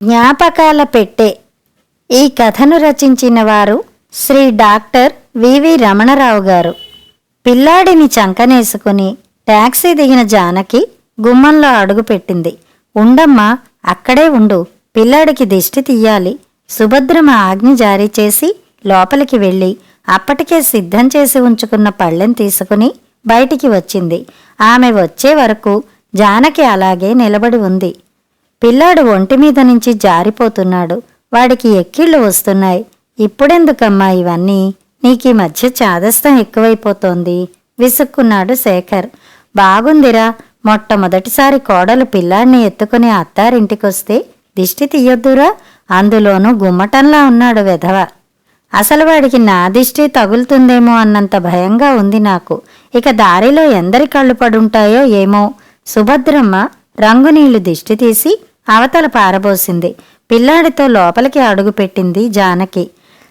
జ్ఞాపకాల పెట్టె. ఈ కథను రచించిన వారు శ్రీ డాక్టర్ వివి రమణరావు గారు. పిల్లాడిని చంకనేసుకుని టాక్సీ దిగిన జానకి గుమ్మంలో అడుగుపెట్టింది. ఉండమ్మా, అక్కడే ఉండు, పిల్లాడికి దిష్టి తీయాలి. సుభద్రమ ఆజ్ఞ జారీ చేసి లోపలికి వెళ్ళి అప్పటికే సిద్ధం చేసి ఉంచుకున్న పళ్ళెం తీసుకుని బయటికి వచ్చింది. ఆమె వచ్చే వరకు జానకి అలాగే నిలబడి ఉంది. పిల్లాడు ఒంటిమీద నుంచి జారిపోతున్నాడు. వాడికి ఎక్కిళ్ళు వస్తున్నాయి. ఇప్పుడెందుకమ్మా ఇవన్నీ? నీకీ మధ్య చాదస్తం ఎక్కువైపోతోంది విసుక్కున్నాడు శేఖర్. బాగుందిరా, మొట్టమొదటిసారి కోడలు పిల్లాడిని ఎత్తుకుని అత్తారింటికొస్తే దిష్టి తీయొద్దురా, అందులోనూ గుమ్మటంలా ఉన్నాడు వెధవ. అసలు వాడికి నా దిష్టి తగులుతుందేమో అన్నంత భయంగా ఉంది నాకు. ఇక దారిలో ఎందరి కళ్ళు పడుంటాయో ఏమో. సుభద్రమ్మ రంగునీళ్లు దిష్టి తీసి అవతల పారబోసింది. పిల్లాడితో లోపలికి అడుగుపెట్టింది జానకి.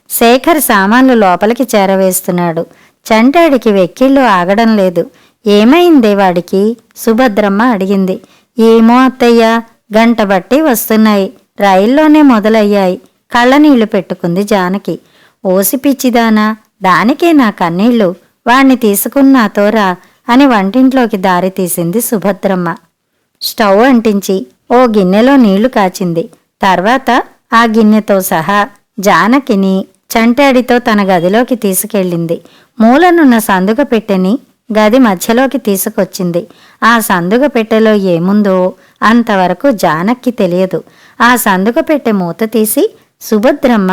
శేఖర్ సామాన్లు లోపలికి చేరవేస్తున్నాడు. చంటాడికి వెక్కిళ్ళు ఆగడం లేదు. ఏమైందే వాడికి? సుభద్రమ్మ అడిగింది. ఏమో అత్తయ్య, గంట బట్టి వస్తున్నాయి, రైల్లోనే మొదలయ్యాయి. కళ్ళనీళ్లు పెట్టుకుంది జానకి. ఓసి పిచ్చిదానా, దానికే నా కన్నీళ్లు. వాణ్ణి తీసుకున్నాతోరా అని వంటింట్లోకి దారి తీసింది సుభద్రమ్మ. స్టవ్ అంటించి ఓ గిన్నెలో నీళ్లు కాచింది. తర్వాత ఆ గిన్నెతో సహా జానకిని చంటాడితో తన గదిలోకి తీసుకెళ్ళింది. మూలనున్న సందుగ పెట్టెని గది మధ్యలోకి తీసుకొచ్చింది. ఆ సందుగ పెట్టెలో ఏముందో అంతవరకు జానక్కి తెలియదు. ఆ సందుగ పెట్టె మూత తీసి సుభద్రమ్మ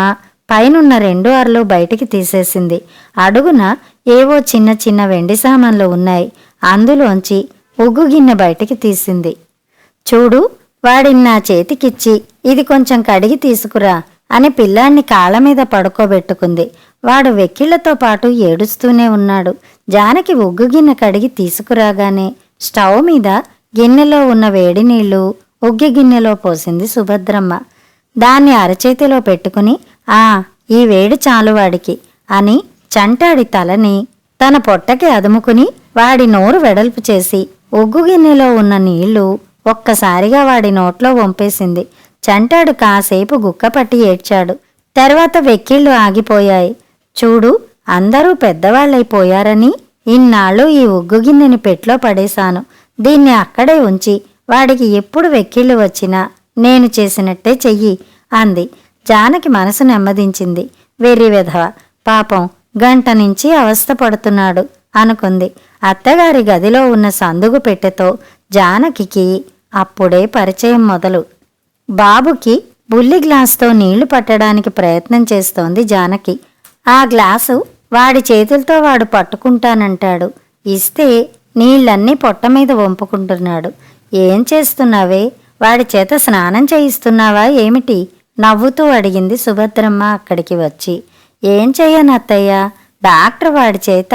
పైనున్న 2 అరలు బయటికి తీసేసింది. అడుగున ఏవో చిన్న చిన్న వెండి సామాన్లు ఉన్నాయి. అందులోంచి ఉగ్గు గిన్నె బయటికి తీసింది. చూడు, వాడిని నా చేతికిచ్చి ఇది కొంచెం కడిగి తీసుకురా అని పిల్లాన్ని కాళ్ళ మీద పడుకోబెట్టుకుంది. వాడు వెక్కిళ్లతో పాటు ఏడుస్తూనే ఉన్నాడు. జానకి ఉగ్గు గిన్నె కడిగి తీసుకురాగానే స్టవ్ మీద గిన్నెలో ఉన్న వేడి నీళ్లు ఉగ్గి గిన్నెలో పోసింది సుభద్రమ్మ. దాన్ని అరచేతిలో పెట్టుకుని ఈ వేడి చాలు వాడికి అని చంటాడి తలని తన పొట్టకి అదుముకుని వాడి నోరు వెడల్పు చేసి ఉగ్గు గిన్నెలో ఉన్న నీళ్లు ఒక్కసారిగా వాడి నోట్లో వంపేసింది. చంటాడు కాసేపు గుక్కపట్టి ఏడ్చాడు. తర్వాత వెక్కిళ్ళు ఆగిపోయాయి. చూడు, అందరూ పెద్దవాళ్ళైపోయారని ఇన్నాళ్ళు ఈ ఉగ్గు గిన్నెని పెట్లో పడేశాను. దీన్ని అక్కడే ఉంచి వాడికి ఎప్పుడు వెక్కిళ్ళు వచ్చినా నేను చేసినట్టే చెయ్యి అంది. జానకి మనసు నెమ్మదించింది. వెర్రి వెధవ, పాపం గంట నుంచి అవస్థ పడుతున్నాడు అనుకుంది. అత్తగారి గదిలో ఉన్న సందుగు పెట్టెతో జానకికి అప్పుడే పరిచయం మొదలు. బాబుకి బుల్లి గ్లాసుతో నీళ్లు పట్టడానికి ప్రయత్నం చేస్తోంది జానకి. ఆ గ్లాసు వాడి చేతులతో వాడు పట్టుకుంటానంటాడు. ఇస్తే నీళ్లన్నీ పొట్ట మీద వంపుకుంటున్నాడు. ఏం చేస్తున్నావే? వాడి చేత స్నానం చేయిస్తున్నావా ఏమిటి? నవ్వుతూ అడిగింది సుభద్రమ్మ అక్కడికి వచ్చి. ఏం చెయ్యను అత్తయ్య, డాక్టర్ వాడి చేత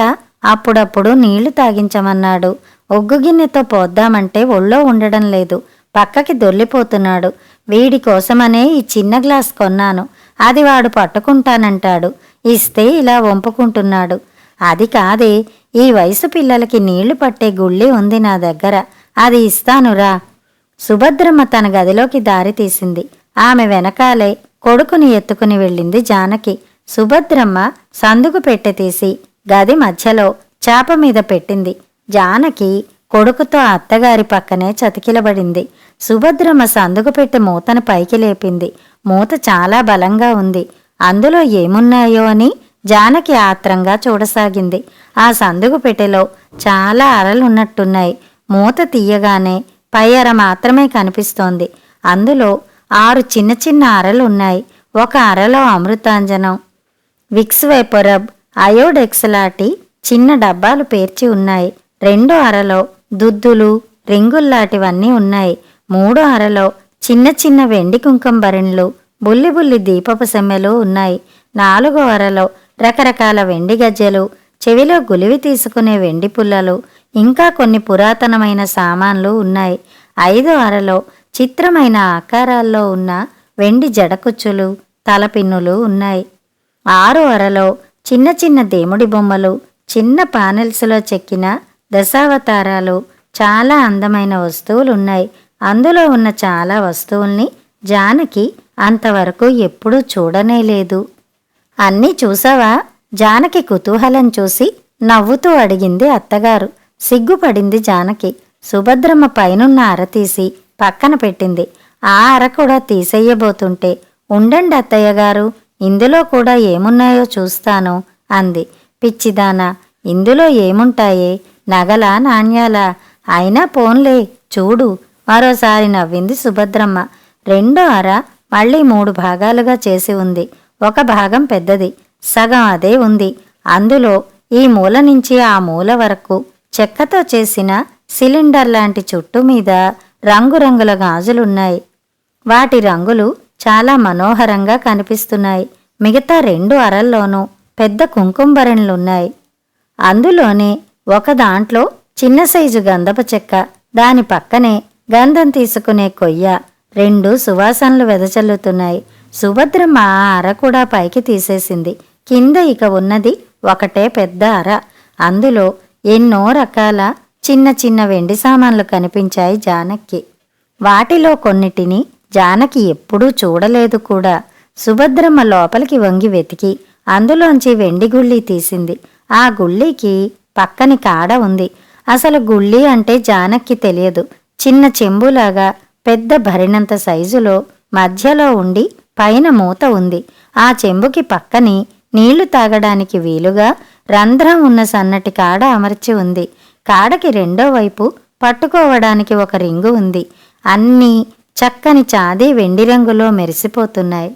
అప్పుడప్పుడు నీళ్లు తాగించమన్నాడు. ఒగ్గు గిన్నెతో పోద్దామంటే ఒళ్ళో ఉండడం లేదు, పక్కకి దొర్లిపోతున్నాడు. వీడి కోసమనే ఈ చిన్న గ్లాస్ కొన్నాను. అది వాడు పట్టుకుంటానంటాడు. ఇస్తే ఇలా వంపుకుంటున్నాడు. అది కాదే, ఈ వయసు పిల్లలకి నీళ్లు పట్టే గుళ్ళి ఉంది నా దగ్గర, అది ఇస్తానురా. సుభద్రమ్మ తన గదిలోకి దారి తీసింది. ఆమె వెనకాలే కొడుకుని ఎత్తుకుని వెళ్ళింది జానకి. సుభద్రమ్మ సందుకు పెట్టె తీసి గది మధ్యలో చాప మీద పెట్టింది. జానకి కొడుకుతో అత్తగారి పక్కనే చతికిలబడింది. సుభద్రమ్మ సందుకు పెట్టె మూతను పైకి లేపింది. మూత చాలా బలంగా ఉంది. అందులో ఏమున్నాయో అని జానకి ఆత్రంగా చూడసాగింది. ఆ సందుగు పెట్టెలో చాలా అరలున్నట్టున్నాయి. మూత తీయగానే పై అర మాత్రమే కనిపిస్తోంది. అందులో 6 చిన్న చిన్న అరలు ఉన్నాయి. ఒక అరలో అమృతాంజనం, విక్స్ వేపరబ్, అయోడెక్స్ లాంటి చిన్న డబ్బాలు పేర్చి ఉన్నాయి. 2 అరలో దుద్దులు, రింగుల్లాంటివన్నీ ఉన్నాయి. 3 అరలో చిన్న చిన్న వెండి కుంకం భరిణ్లు, బుల్లి బుల్లి దీపపు సెమ్మెలు ఉన్నాయి. 4 అరలో రకరకాల వెండి గజ్జెలు, చెవిలో గులివి తీసుకునే వెండి పుల్లలు, ఇంకా కొన్ని పురాతనమైన సామాన్లు ఉన్నాయి. 5 అరలో చిత్రమైన ఆకారాల్లో ఉన్న వెండి జడకుచ్చులు, తలపిన్నులు ఉన్నాయి. 6 అరలో చిన్న చిన్న దేముడి బొమ్మలు, చిన్న పానెల్స్లో చెక్కిన దశావతారాలు, చాలా అందమైన వస్తువులున్నాయి. అందులో ఉన్న చాలా వస్తువుల్ని జానకి అంతవరకు ఎప్పుడూ చూడనేలేదు. అన్నీ చూసావా? జానకి కుతూహలం చూసి నవ్వుతూ అడిగింది అత్తగారు. సిగ్గుపడింది జానకి. సుభద్రమ్మ పైనున్న అర తీసి పక్కన పెట్టింది. ఆ అర కూడా తీసెయ్యబోతుంటే, ఉండండి అత్తయ్యగారు, ఇందులో కూడా ఏమున్నాయో చూస్తాను అంది. పిచ్చిదానా, ఇందులో ఏముంటాయే? నగలా, నాణ్యాలా? అయినా పోన్లే, చూడు. మరోసారి నవ్వింది సుభద్రమ్మ. రెండో అర మళ్ళీ 3 భాగాలుగా చేసి ఉంది. ఒక భాగం పెద్దది, సగం అదే ఉంది. అందులో ఈ మూల నుంచి ఆ మూల వరకు చెక్కతో చేసిన సిలిండర్ లాంటి చుట్టు మీద రంగురంగుల గాజులున్నాయి. వాటి రంగులు చాలా మనోహరంగా కనిపిస్తున్నాయి. మిగతా 2 అరల్లోనూ పెద్ద కుంకుంబరణలున్నాయి. అందులోనే ఒక దాంట్లో చిన్న సైజు గంధపు చెక్క, దాని పక్కనే గంధం తీసుకునే కొయ్య, 2 సువాసనలు వెదజల్లుతున్నాయి. సుభద్రమ్మ ఆ అర కూడా పైకి తీసేసింది. కింద ఇక ఉన్నది ఒకటే పెద్ద అర. అందులో ఎన్నో రకాల చిన్న చిన్న వెండి సామాన్లు కనిపించాయి జానకి. వాటిలో కొన్నిటిని జానకి ఎప్పుడూ చూడలేదు కూడా. సుభద్రమ్మ లోపలికి వంగి వెతికి అందులోంచి వెండి గుళ్ళీ తీసింది. ఆ గుళ్ళీకి పక్కని కాడ ఉంది. అసలు గుళ్ళీ అంటే జానకి తెలియదు. చిన్న చెంబులాగా పెద్ద భరినంత సైజులో మధ్యలో ఉండి పైన మూత ఉంది. ఆ చెంబుకి పక్కని నీళ్లు తాగడానికి వీలుగా రంధ్రం ఉన్న సన్నటి కాడ అమర్చి ఉంది. కాడకి రెండో వైపు పట్టుకోవడానికి ఒక రింగు ఉంది. అన్నీ చక్కని చాదీ వెండి రంగులో మెరిసిపోతున్నాయి.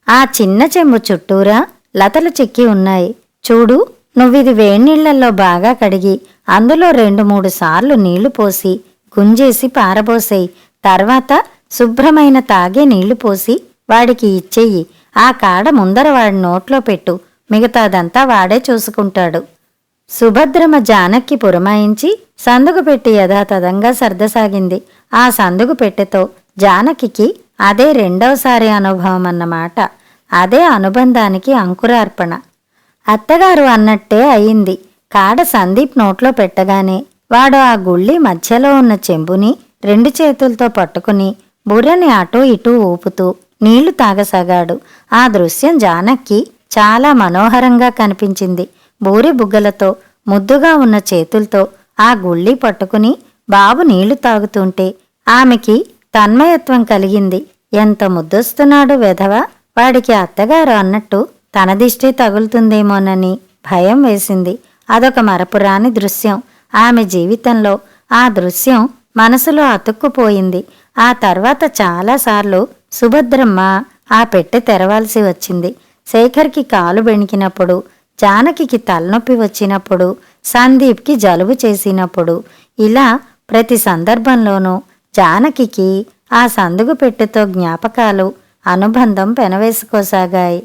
ఆ చిన్న చెంబు చుట్టూరా లతలు చెక్కి ఉన్నాయి. చూడు, నువ్విది వేణీళ్లల్లో బాగా కడిగి అందులో 2-3 సార్లు నీళ్లు పోసి గుంజేసి పారబోసేయి. తర్వాత శుభ్రమైన తాగే నీళ్లు పోసి వాడికి ఇచ్చెయ్యి. ఆ కాడ ముందర వాడి నోట్లో పెట్టు. మిగతాదంతా వాడే చూసుకుంటాడు. సుభద్రమ్మ జానక్కి పురమాయించి సందుగు పెట్టి యథాతథంగా సర్దసాగింది. ఆ సందుగు పెట్టెతో జానకికి అదే రెండవసారి అనుభవం అన్నమాట. అదే అనుబంధానికి అంకురార్పణ. అత్తగారు అన్నట్టే అయింది. కాడ సందీప్ నోట్లో పెట్టగానే వాడు ఆ గుళ్ళి మధ్యలో ఉన్న చెంబుని 2 చేతులతో పట్టుకుని బుర్రని అటూ ఇటూ ఊపుతూ నీళ్లు తాగసాగాడు. ఆ దృశ్యం జానక్కి చాలా మనోహరంగా కనిపించింది. బూరి బుగ్గలతో ముద్దుగా ఉన్న చేతులతో ఆ గుళ్ళి పట్టుకుని బాబు నీళ్లు తాగుతుంటే ఆమెకి తన్మయత్వం కలిగింది. ఎంత ముద్దొస్తున్నాడు వెధవ! వాడికి అత్తగారు అన్నట్టు తన దిష్టి తగులుతుందేమోనని భయం వేసింది. అదొక మరపురాని దృశ్యం. ఆమె జీవితంలో ఆ దృశ్యం మనసులో అతుక్కుపోయింది. ఆ తర్వాత చాలాసార్లు సుభద్రమ్మ ఆ పెట్టె తెరవాల్సి వచ్చింది. శేఖర్కి కాలు బెణికినప్పుడు, జానకికి తలనొప్పి వచ్చినప్పుడు, సందీప్కి జలుబు చేసినప్పుడు, ఇలా ప్రతి సందర్భంలోనూ జానకికి ఆ సందుగు పెట్టెతో జ్ఞాపకాలు, అనుబంధం పెనవేసుకోసాగాయి.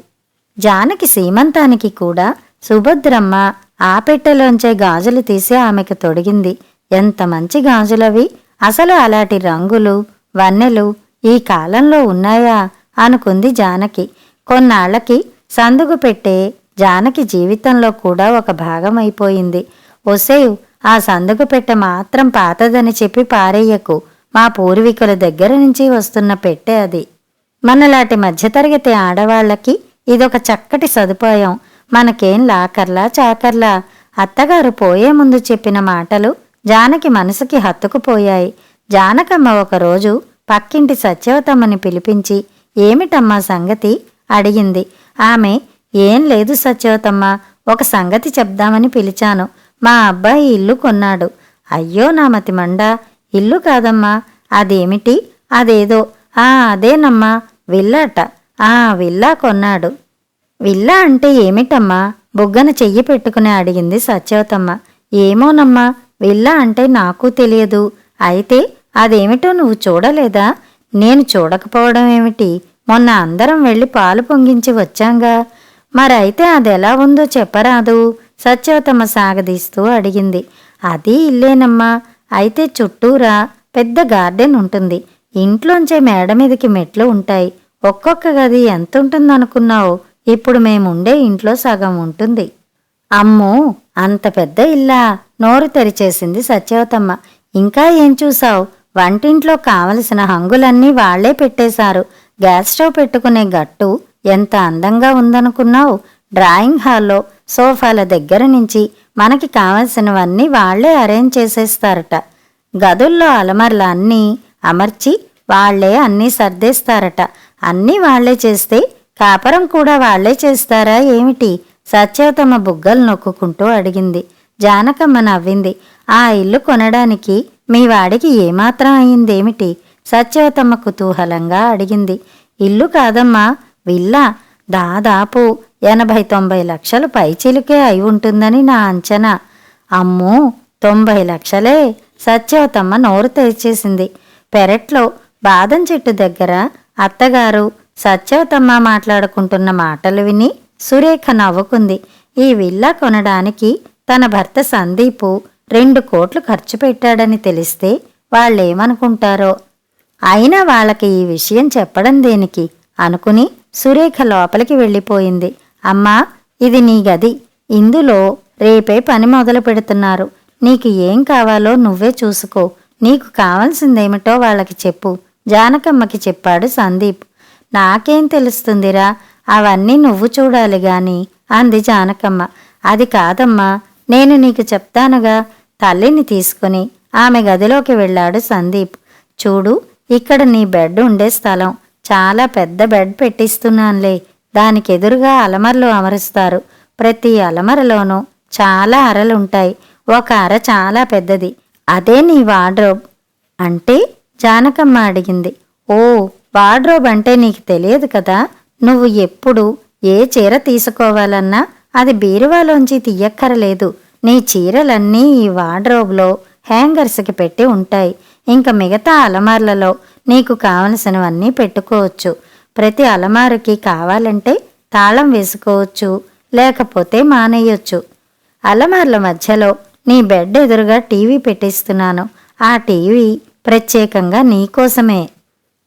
జానకి సీమంతానికి కూడా సుభద్రమ్మ ఆ పెట్టెలోంచే గాజులు తీసి ఆమెకు తొడిగింది. ఎంత మంచి గాజులవి! అసలు అలాంటి రంగులు, వన్నెలు ఈ కాలంలో ఉన్నాయా అనుకుంది జానకి. కొన్నాళ్లకి సందుగు పెట్టే జానకి జీవితంలో కూడా ఒక భాగమైపోయింది. ఒసేయ్, ఆ సందుగు పెట్టె మాత్రం పాతదని చెప్పి పారేయకు. మా పూర్వీకుల దగ్గర నుంచి వస్తున్న పెట్టె అది. మనలాంటి మధ్యతరగతి ఆడవాళ్లకి ఇదొక చక్కటి సదుపాయం. మనకేం లాకర్లా చాకర్లా? అత్తగారు పోయే ముందు చెప్పిన మాటలు జానకి మనసుకి హత్తుకుపోయాయి. జానకమ్మ ఒకరోజు పక్కింటి సత్యవతమ్మని పిలిపించి ఏమిటమ్మా సంగతి అడిగింది. ఆమె, ఏం లేదు సత్యవతమ్మ, ఒక సంగతి చెప్దామని పిలిచాను. మా అబ్బాయి ఇల్లు కొన్నాడు. అయ్యో నా మతిమండా, ఇల్లు కాదమ్మా. అదేమిటి? అదేదో అదేనమ్మా, విల్లాట. విల్లా కొన్నాడు. విల్లా అంటే ఏమిటమ్మా? బుగ్గన చెయ్యి పెట్టుకుని అడిగింది సత్యవతమ్మ. ఏమోనమ్మా, విల్లా అంటే నాకు తెలియదు. అయితే అదేమిటో నువ్వు చూడలేదా? నేను చూడకపోవడం ఏమిటి? మొన్న అందరం వెళ్ళి పాలు పొంగించి వచ్చాంగా. మరైతే అదెలా ఉందో చెప్పరాదు? సత్యవతమ్మ సాగదీస్తూ అడిగింది. అది ఇల్లేనమ్మా. అయితే చుట్టూరా పెద్ద గార్డెన్ ఉంటుంది. ఇంట్లోంచే మేడ మీదకి మెట్లు ఉంటాయి. ఒక్కొక్క గది ఎంతుంటుందనుకున్నావు? ఇప్పుడు మేముండే ఇంట్లో సగం ఉంటుంది. అమ్మో, అంత పెద్ద ఇల్లా? నోరు తెరిచేసింది సత్యవతమ్మ. ఇంకా ఏం చూసావు? వంటింట్లో కావలసిన హంగులన్నీ వాళ్లే పెట్టేశారు. గ్యాస్ స్టవ్ పెట్టుకునే గట్టు ఎంత అందంగా ఉందనుకున్నావు? డ్రాయింగ్ హాల్లో సోఫాల దగ్గర నుంచి మనకి కావలసినవన్నీ వాళ్లే అరేంజ్ చేసేస్తారట. గదుల్లో అలమర్ల అన్నీ అమర్చి వాళ్లే అన్నీ సర్దేస్తారట. అన్నీ వాళ్లే చేస్తే కాపరం కూడా వాళ్లే చేస్తారా ఏమిటి? సత్యవతమ్మ బుగ్గలు నొక్కుంటూ అడిగింది. జానకమ్మ నవ్వింది. ఆ ఇల్లు కొనడానికి మీ వాడికి ఏమాత్రం అయిందేమిటి? సత్యవతమ్మ కుతూహలంగా అడిగింది. ఇల్లు కాదమ్మా, విల్లా. దాదాపు 80-90 లక్షలు పైచిలుకే అయి ఉంటుందని నా అంచనా. అమ్మో, 90 లక్షలే? సత్యవతమ్మ నోరు తెరిచేసింది. పెరట్లో బాదం చెట్టు దగ్గర అత్తగారు సత్యవతమ్మ మాట్లాడుకుంటున్న మాటలు విని సురేఖ నవ్వుకుంది. ఈ విల్లా కొనడానికి తన భర్త సందీపు 2 కోట్లు ఖర్చు పెట్టాడని తెలిస్తే వాళ్ళేమనుకుంటారో. అయినా వాళ్ళకి ఈ విషయం చెప్పడం దేనికి అనుకుని సురేఖ లోపలికి వెళ్ళిపోయింది. అమ్మా, ఇది నీ గది. ఇందులో రేపే పని మొదలు పెడుతున్నారు. నీకు ఏం కావాలో నువ్వే చూసుకో. నీకు కావాల్సిందేమిటో వాళ్ళకి చెప్పు, జానకమ్మకి చెప్పాడు సందీప్. నాకేం తెలుస్తుందిరా, అవన్నీ నువ్వు చూడాలి గాని అంది జానకమ్మ. అది కాదమ్మా, నేను నీకు చెప్తానుగా. తల్లిని తీసుకుని ఆమె గదిలోకి వెళ్ళాడు సందీప్. చూడు, ఇక్కడ నీ బెడ్ ఉండే స్థలం. చాలా పెద్ద బెడ్ పెట్టిస్తున్నానులే. దానికెదురుగా అలమరలు అమరుస్తారు. ప్రతి అలమరలోనూ చాలా అరలుంటాయి. ఒక అర చాలా పెద్దది. అదే నీ వార్డ్రోబ్. అంటే? జానకమ్మ అడిగింది. ఓ, వార్డ్రోబ్ అంటే నీకు తెలియదు కదా. నువ్వు ఎప్పుడు ఏ చీర తీసుకోవాలన్నా అది బీరువాలోంచి తీయక్కరలేదు. నీ చీరలన్నీ ఈ వార్డ్రోబ్లో హ్యాంగర్స్కి పెట్టి ఉంటాయి. ఇంక మిగతా అలమార్లలో నీకు కావలసినవన్నీ పెట్టుకోవచ్చు. ప్రతి అలమారుకి కావాలంటే తాళం వేసుకోవచ్చు, లేకపోతే మానేయొచ్చు. అలమార్ల మధ్యలో నీ బెడ్ ఎదురుగా టీవీ పెట్టిస్తున్నాను. ఆ టీవీ ప్రత్యేకంగా నీకోసమే.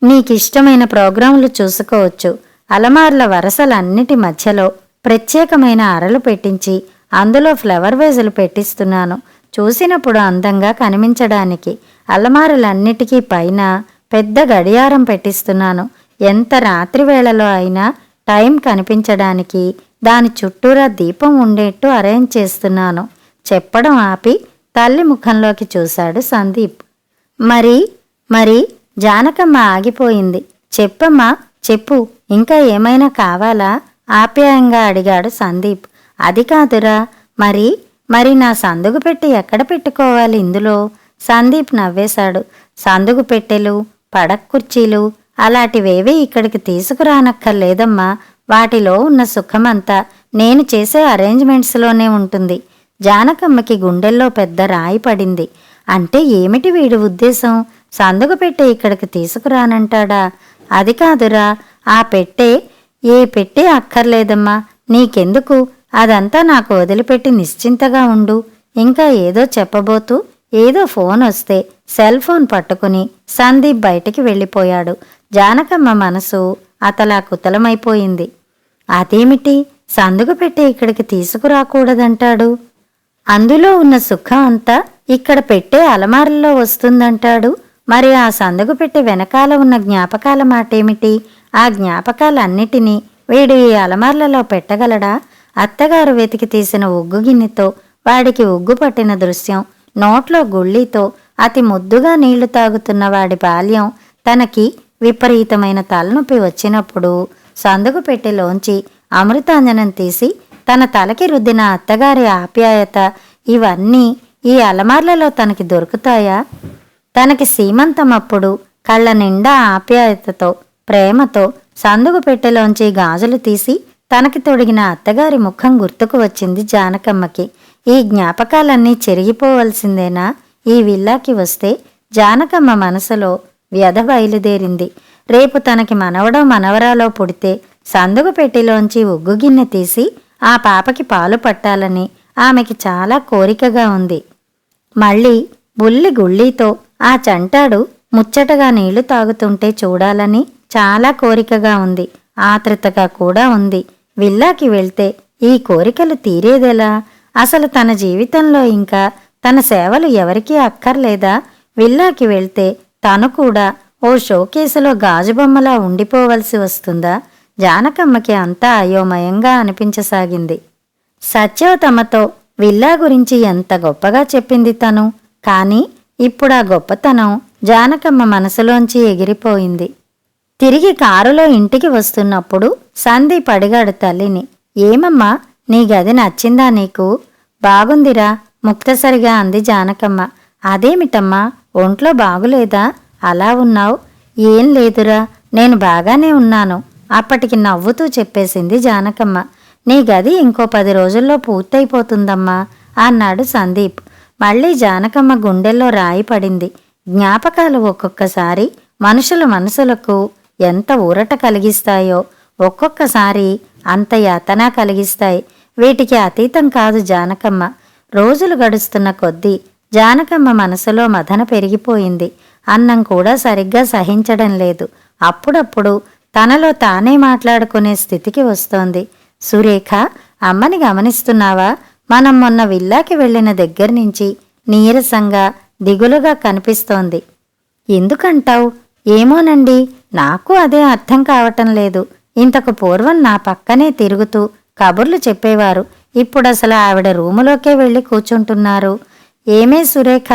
నీకిష్టమైన ప్రోగ్రాంలు చూసుకోవచ్చు. అలమార్ల వరసలన్నిటి మధ్యలో ప్రత్యేకమైన అరలు పెట్టించి అందులో ఫ్లవర్ వేజులు పెట్టిస్తున్నాను. చూసినప్పుడు అందంగా కనిపించడానికి. అలమారులన్నిటికీ పైన పెద్ద గడియారం పెట్టిస్తున్నాను. ఎంత రాత్రి వేళలో అయినా టైం కనిపించడానికి దాని చుట్టూరా దీపం ఉండేట్టు అరేంజ్ చేస్తున్నాను. చెప్పడం ఆపి తల్లి ముఖంలోకి చూశాడు సందీప్. మరి జానకమ్మ ఆగిపోయింది. చెప్పమ్మా, చెప్పు, ఇంకా ఏమైనా కావాలా? ఆప్యాయంగా అడిగాడు సందీప్. అది కాదురా, మరి నా సందుగు పెట్టి ఎక్కడ పెట్టుకోవాలి ఇందులో? సందీప్ నవ్వేశాడు. సందుగు పెట్టెలు, పడక్ కుర్చీలు అలాంటివేవీ ఇక్కడికి తీసుకురానక్కర్లేదమ్మా. వాటిలో ఉన్న సుఖమంతా నేను చేసే అరేంజ్మెంట్స్లోనే ఉంటుంది. జానకమ్మకి గుండెల్లో పెద్ద రాయి పడింది. అంటే ఏమిటి వీడి ఉద్దేశం? సందుగు పెట్టె ఇక్కడికి తీసుకురానంటాడా? అది కాదురా, ఆ పెట్టె ఏ పెట్టె అక్కర్లేదమ్మా. నీకెందుకు? అదంతా నాకు వదిలిపెట్టి నిశ్చింతగా ఉండు. ఇంకా ఏదో చెప్పబోతూ ఏదో ఫోన్ వస్తే సెల్ ఫోన్ పట్టుకుని సందీప్ బయటికి వెళ్ళిపోయాడు. జానకమ్మ మనసు అతలాకుతలమైపోయింది. అదేమిటి, సందుగు పెట్టె ఇక్కడికి తీసుకురాకూడదంటాడు? అందులో ఉన్న సుఖం అంతా ఇక్కడ పెట్టే అలమారుల్లో వస్తుందంటాడు. మరి ఆ సందుగు పెట్టె వెనకాల ఉన్న జ్ఞాపకాల మాటేమిటి? ఆ జ్ఞాపకాలన్నిటినీ వీడు ఈ అలమార్లలో పెట్టగలడా? అత్తగారు వెతికి తీసిన ఉగ్గు గిన్నెతో వాడికి ఉగ్గు పట్టిన దృశ్యం, నోట్లో గుళ్ళీతో అతి ముద్దుగా నీళ్లు తాగుతున్న వాడి బాల్యం, తనకి విపరీతమైన తలనొప్పి వచ్చినప్పుడు సందుగు పెట్టెలోంచి అమృతాంజనం తీసి తన తలకి రుద్దిన అత్తగారి ఆప్యాయత, ఇవన్నీ ఈ అలమార్లలో తనకి దొరుకుతాయా? తనకి సీమంతమప్పుడు కళ్ళ నిండా ఆప్యాయతతో, ప్రేమతో సందుగు పెట్టెలోంచి గాజులు తీసి తనకి తొడిగిన అత్తగారి ముఖం గుర్తుకు వచ్చింది జానకమ్మకి. ఈ జ్ఞాపకాలన్నీ చెరిగిపోవలసిందేనా ఈ విల్లాకి వస్తే? జానకమ్మ మనసులో వ్యధ బయలుదేరింది. రేపు తనకి మనవడో మనవరాలో పుడితే సందుగు పెట్టెలోంచి ఉగ్గు గిన్నె తీసి ఆ పాపకి పాలు పట్టాలని ఆమెకి చాలా కోరికగా ఉంది. మళ్ళీ బుల్లి గుళ్ళీతో ఆ చంటాడు ముచ్చటగా నీళ్లు తాగుతుంటే చూడాలని చాలా కోరికగా ఉంది. ఆతృతగా కూడా ఉంది. విల్లాకి వెళ్తే ఈ కోరికలు తీరేదెలా? అసలు తన జీవితంలో ఇంకా తన సేవలు ఎవరికీ అక్కర్లేదా? విల్లాకి వెళ్తే తను కూడా ఓ షోకేసులో గాజుబొమ్మలా ఉండిపోవలసి వస్తుందా? జానకమ్మకి అంతా అయోమయంగా అనిపించసాగింది. సత్యవతమ్మతో విల్లా గురించి ఎంత గొప్పగా చెప్పింది తను. కాని ఇప్పుడా గొప్పతనం జానకమ్మ మనసులోంచి ఎగిరిపోయింది. తిరిగి కారులో ఇంటికి వస్తున్నప్పుడు సందీప్ అడిగాడు తల్లిని. ఏమమ్మా, నీ గది నచ్చిందా నీకు? బాగుందిరా, ముక్తసరిగా అంది జానకమ్మ. అదేమిటమ్మా, ఒంట్లో బాగులేదా? అలా ఉన్నావు? ఏం లేదురా, నేను బాగానే ఉన్నాను అప్పటికి నవ్వుతూ చెప్పేసింది జానకమ్మ. నీ గది ఇంకో 10 రోజుల్లో పూర్తయిపోతుందమ్మా అన్నాడు సందీప్. మళ్ళీ జానకమ్మ గుండెల్లో రాయి పడింది. జ్ఞాపకాలు ఒక్కొక్కసారి మనుషుల మనసులకు ఎంత ఊరట కలిగిస్తాయో, ఒక్కొక్కసారి అంత యాతన కలిగిస్తాయి. వీటికి అతీతం కాదు జానకమ్మ. రోజులు గడుస్తున్న కొద్దీ జానకమ్మ మనసులో మదన పెరిగిపోయింది. అన్నం కూడా సరిగ్గా సహించడం లేదు. అప్పుడప్పుడు తనలో తానే మాట్లాడుకునే స్థితికి వస్తోంది. సురేఖ, అమ్మని గమనిస్తున్నావా? మనం మొన్న విల్లాకి వెళ్ళిన దగ్గర్నుంచి నీరసంగా దిగులుగా కనిపిస్తోంది. ఎందుకంటావు? ఏమోనండి, నాకు అదే అర్థం కావటం లేదు. ఇంతకు పూర్వం నా పక్కనే తిరుగుతూ కబుర్లు చెప్పేవారు. ఇప్పుడసలు ఆవిడ రూములోకే వెళ్ళి కూర్చుంటున్నారు. ఏమే సురేఖ,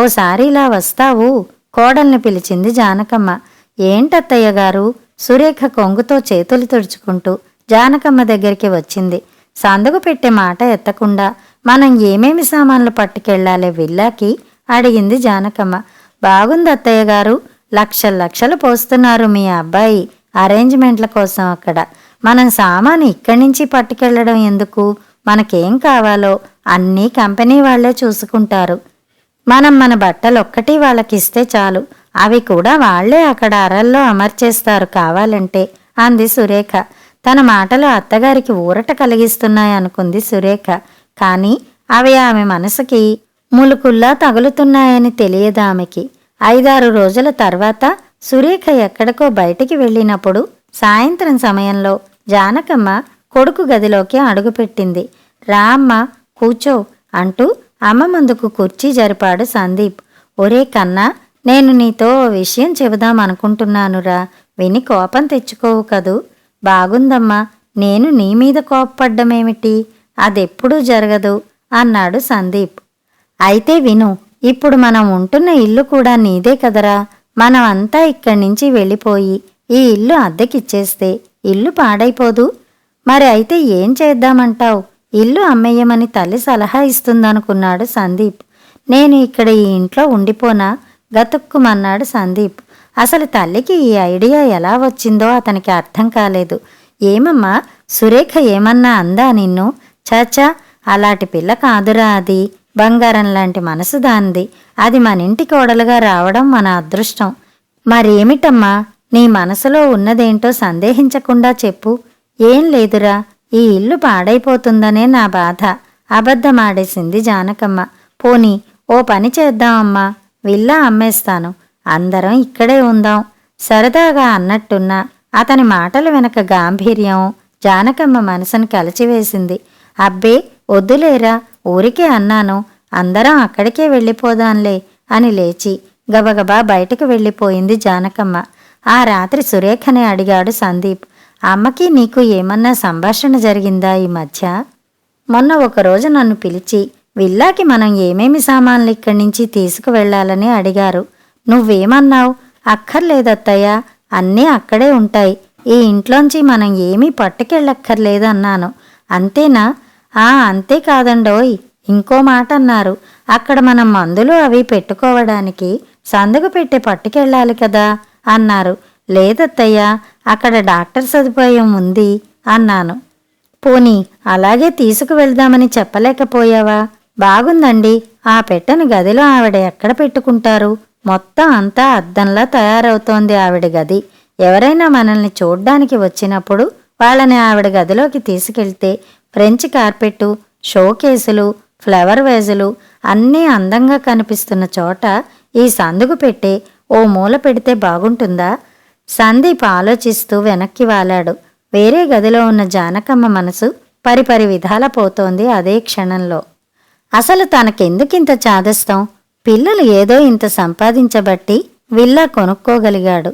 ఓసారి ఇలా వస్తావు? కోడల్ని పిలిచింది జానకమ్మ. ఏంటత్తయ్య గారు? సురేఖ కొంగుతో చేతులు తుడుచుకుంటూ జానకమ్మ దగ్గరికి వచ్చింది. సందుకు పెట్టే మాట ఎత్తకుండా మనం ఏమేమి సామాన్లు పట్టుకెళ్లాలే విల్లాకి అడిగింది జానకమ్మ. బాగుంది అత్తయ్య గారు, లక్షలు పోస్తున్నారు మీ అబ్బాయి అరేంజ్మెంట్ల కోసం అక్కడ. మనం సామాను ఇక్కడి నుంచి పట్టుకెళ్లడం ఎందుకు? మనకేం కావాలో అన్నీ కంపెనీ వాళ్లే చూసుకుంటారు. మనం మన బట్టలొక్కటి వాళ్ళకిస్తే చాలు, అవి కూడా వాళ్లే అక్కడ అరల్లో అమర్చేస్తారు కావాలంటే అంది సురేఖ. తన మాటలు అత్తగారికి ఊరట కలిగిస్తున్నాయనుకుంది సురేఖ. కాని అవి ఆమె మనసుకి ములుకుల్లా తగులుతున్నాయని తెలియదామెకి. 5-6 రోజుల తర్వాత సురేఖ ఎక్కడికో బయటికి వెళ్ళినప్పుడు సాయంత్రం సమయంలో జానకమ్మ కొడుకు గదిలోకి అడుగుపెట్టింది. రా అమ్మా, కూచో అంటూ అమ్మ ముందుకు కుర్చీ జరిపాడు సందీప్. ఒరే కన్నా, నేను నీతో ఓ విషయం చెబుదామనుకుంటున్నానురా, విని కోపం తెచ్చుకోవు కదూ? బాగుందమ్మా, నేను నీ మీద కోపపడ్డమేమిటి? అదెప్పుడూ జరగదు అన్నాడు సందీప్. అయితే విను, ఇప్పుడు మనం ఉంటున్న ఇల్లు కూడా నీదే కదరా. మనం అంతా ఇక్కడి నుంచి వెళ్ళిపోయి ఈ ఇల్లు అద్దెకిచ్చేస్తే ఇల్లు పాడైపోదు? మరి అయితే ఏం చేద్దామంటావు? ఇల్లు అమ్మేయమని తల్లి సలహా ఇస్తుందనుకున్నాడు సందీప్. నేను ఇక్కడ ఈ ఇంట్లో ఉండిపోనా? గతుక్కుమన్నాడు సందీప్. అసలు తల్లికి ఈ ఐడియా ఎలా వచ్చిందో అతనికి అర్థం కాలేదు. ఏమమ్మా, సురేఖ ఏమన్నా అందా నిన్ను? చాచా, అలాంటి పిల్ల కాదురా అది. బంగారం లాంటి మనసు దానిది. అది మన ఇంటి కోడలుగా రావడం మన అదృష్టం. మరేమిటమ్మా, నీ మనసులో ఉన్నదేంటో సందేహించకుండా చెప్పు. ఏం లేదురా, ఈ ఇల్లు పాడైపోతుందనే నా బాధ అబద్ధమాడేసింది జానకమ్మ. పోనీ ఓ పని చేద్దామమ్మా, విల్లా అమ్మేస్తాను, అందరం ఇక్కడే ఉందాం సరదాగా అన్నట్టున్నా అతని మాటలు వెనక గాంభీర్యం జానకమ్మ మనసును కలిచివేసింది. అబ్బే వద్దులేరా, ఊరికే అన్నాను, అందరం అక్కడికే వెళ్ళిపోదాంలే అని లేచి గబగబా బయటకు వెళ్ళిపోయింది జానకమ్మ. ఆ రాత్రి సురేఖనే అడిగాడు సందీప్. అమ్మకి నీకు ఏమన్నా సంభాషణ జరిగిందా ఈ మధ్య? మొన్న ఒకరోజు నన్ను పిలిచి విల్లాకి మనం ఏమేమి సామాన్లు ఇక్కడి నుంచి తీసుకువెళ్లాలని అడిగారు. నువ్వేమన్నావు? అక్కర్లేదత్తయ్య, అన్నీ అక్కడే ఉంటాయి, ఈ ఇంట్లోంచి మనం ఏమీ పట్టుకెళ్ళక్కర్లేదన్నాను. అంతేనా? అంతేకాదండోయ్, ఇంకో మాట అన్నారు. అక్కడ మనం మందులు అవి పెట్టుకోవడానికి సందుకు పెట్టి పట్టుకెళ్ళాలి కదా అన్నారు. లేదత్తయ్య, అక్కడ డాక్టర్ సదుపాయం ఉంది అన్నాను. పోనీ అలాగే తీసుకువెళ్దామని చెప్పలేకపోయావా? బాగుందండి, ఆ పెట్టెను గదిలో ఆవిడ ఎక్కడ పెట్టుకుంటారు? మొత్తం అంతా అద్దంలా తయారవుతోంది ఆవిడ గది. ఎవరైనా మనల్ని చూడ్డానికి వచ్చినప్పుడు వాళ్ళని ఆవిడ గదిలోకి తీసుకెళ్తే ఫ్రెంచ్ కార్పెట్టు, షోకేసులు, ఫ్లవర్ వేజులు అన్నీ అందంగా కనిపిస్తున్న చోట ఈ సందుకు పెట్టే ఓ మూల పెడితే బాగుంటుందా? సందీప్ ఆలోచిస్తూ వెనక్కి వాలాడు. వేరే గదిలో ఉన్న జానకమ్మ మనసు పరిపరి విధాల పోతోంది అదే క్షణంలో. అసలు తనకెందుకింత చాదస్తం? పిల్లలు ఏదో ఇంత సంపాదించబట్టి విల్లా కొనుక్కోగలిగాడు.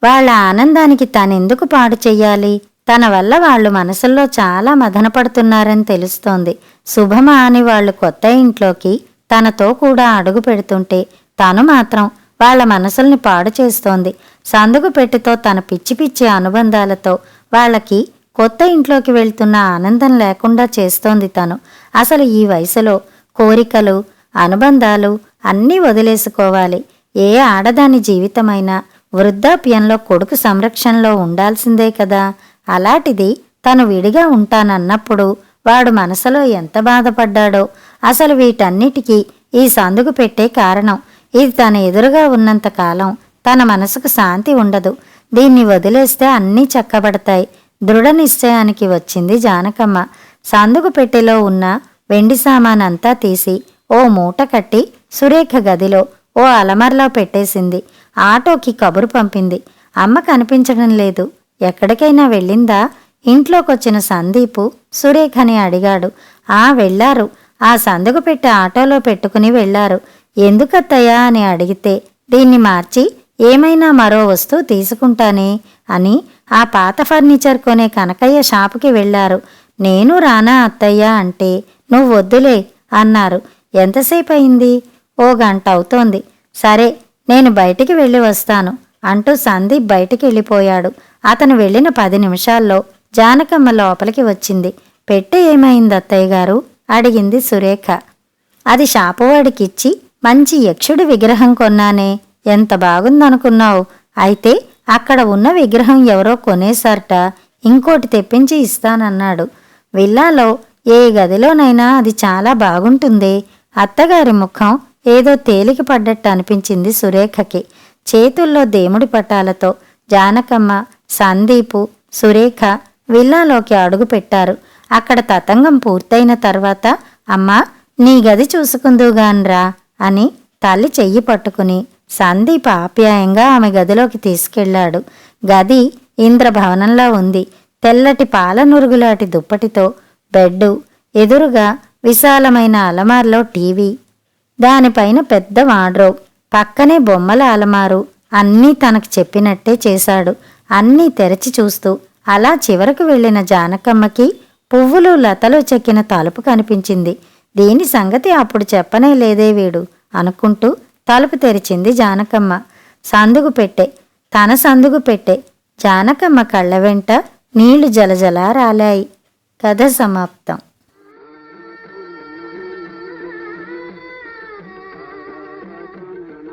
వాళ్ళ ఆనందానికి తానెందుకు పాడు చెయ్యాలి? తన వల్ల వాళ్ళు మనసుల్లో చాలా మదనపడుతున్నారని తెలుస్తోంది. శుభమా అని వాళ్ళు కొత్త ఇంట్లోకి తనతో కూడా అడుగు పెడుతుంటే తను మాత్రం వాళ్ళ మనసుల్ని పాడు చేస్తోంది. సందుగు పెట్టితో తన పిచ్చి పిచ్చి అనుబంధాలతో వాళ్ళకి కొత్త ఇంట్లోకి వెళ్తున్న ఆనందం లేకుండా చేస్తోంది తను. అసలు ఈ వయసులో కోరికలు, అనుబంధాలు అన్నీ వదిలేసుకోవాలి. ఏ ఆడదాని జీవితమైనా వృద్ధాప్యంలో కొడుకు సంరక్షణలో ఉండాల్సిందే కదా. అలాంటిది తను విడిగా ఉంటానన్నప్పుడు వాడు మనసులో ఎంత బాధపడ్డాడో. అసలు వీటన్నిటికీ ఈ సందుగు పెట్టే కారణం. ఇది తన ఎదురుగా ఉన్నంతకాలం తన మనసుకు శాంతి ఉండదు. దీన్ని వదిలేస్తే అన్నీ చక్కబడతాయి. దృఢ నిశ్చయానికి వచ్చింది జానకమ్మ. సందుగు పెట్టెలో ఉన్న వెండి సామానంతా తీసి ఓ మూట కట్టి సురేఖ గదిలో ఓ అలమర్లో పెట్టేసింది. ఆటోకి కబురు పంపింది. అమ్మ కనిపించడం లేదు. ఎక్కడికైనా వెళ్ళిందా? ఇంట్లోకొచ్చిన సందీపు సురేఖని అడిగాడు. వెళ్ళారు. ఆ సందుగు పెట్టి ఆటోలో పెట్టుకుని వెళ్లారు. ఎందుకత్తయ్యా అని అడిగితే దీన్ని మార్చి ఏమైనా మరో వస్తువు తీసుకుంటానే అని ఆ పాత ఫర్నిచర్ కొనే కనకయ్య షాపుకి వెళ్లారు. నేను రానా అత్తయ్య అంటే నువ్వు వద్దులే అన్నారు. ఎంతసేపు అయింది? ఓ గంట అవుతోంది. సరే, నేను బయటికి వెళ్ళి వస్తాను అంటూ సందీప్ బయటికి వెళ్ళిపోయాడు. అతను వెళ్ళిన 10 నిమిషాల్లో జానకమ్మ లోపలికి వచ్చింది. పెట్టె ఏమైంది అత్తయ్య గారు అడిగింది సురేఖ. అది షాపువాడికిచ్చి మంచి యక్షుడి విగ్రహం కొన్నానే. ఎంత బాగుందనుకున్నావు? అయితే అక్కడ ఉన్న విగ్రహం ఎవరో కొనేసర్ట. ఇంకోటి తెప్పించి ఇస్తానన్నాడు. విల్లాలో ఏ గదిలోనైనా అది చాలా బాగుంటుందే. అత్తగారి ముఖం ఏదో తేలిక పడ్డట్టు అనిపించింది సురేఖకి. చేతుల్లో దేవుడి పటాలతో జానకమ్మ, సందీపు, సురేఖ విల్లాలోకి అడుగు పెట్టారు. అక్కడ తతంగం పూర్తయిన తర్వాత అమ్మా, నీ గది చూసుకుందుగాన్రా అని తల్లి చెయ్యి పట్టుకుని సందీప్ ఆప్యాయంగా ఆమె గదిలోకి తీసుకెళ్లాడు. గది ఇంద్రభవనంలా ఉంది. తెల్లటి పాలనురుగులాటి దుప్పటితో బెడ్డు, ఎదురుగా విశాలమైన అలమార్లో టీవీ, దానిపైన పెద్ద వార్డ్రోబ్, పక్కనే బొమ్మల అలమారు. అన్నీ తనకు చెప్పినట్టే చేశాడు. అన్నీ తెరచి చూస్తూ అలా చివరకు వెళ్లిన జానకమ్మకి పువ్వులు లతలు చెక్కిన తలుపు కనిపించింది. దీని సంగతి అప్పుడు చెప్పనే లేదే వీడు అనుకుంటూ తలుపు తెరిచింది జానకమ్మ. సందుగు పెట్టె, తన సందుగు పెట్టె. జానకమ్మ కళ్ళ వెంట నీళ్లు జలజలా రాలాయి. కథ సమాప్తం.